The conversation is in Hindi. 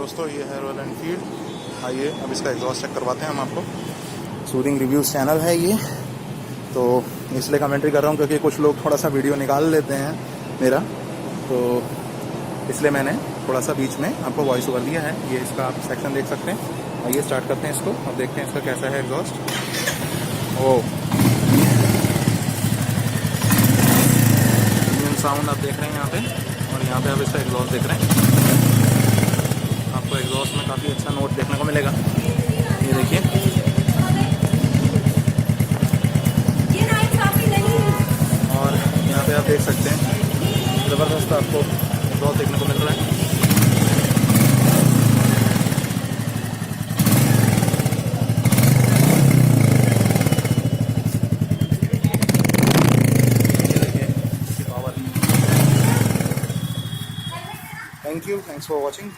दोस्तों, ये है रॉयल एनफील्ड। आइए अब इसका एग्जॉस्ट चेक करवाते हैं हम आपको। सूदिंग रिव्यूज़ चैनल है ये, तो इसलिए कमेंट्री कर रहा हूँ क्योंकि कुछ लोग थोड़ा सा वीडियो निकाल लेते हैं मेरा, तो इसलिए मैंने थोड़ा सा बीच में आपको वॉइस ओवर दिया है। ये इसका आप सेक्शन देख सकते हैं। आइए स्टार्ट करते हैं इसको, अब देखते हैं इसका कैसा है एग्जॉस्ट। ओ साउंड आप देख रहे हैं यहाँ पे, और यहाँ पे आप इसका एग्जॉस्ट देख रहे हैं। आपको एग्जॉस्ट में काफ़ी अच्छा नोट देखने को मिलेगा। ये देखिए, और यहाँ पे आप देख सकते हैं ज़बरदस्त आपको एग्जॉस्ट देखने को मिल रहा है। Thank you. Thanks for watching.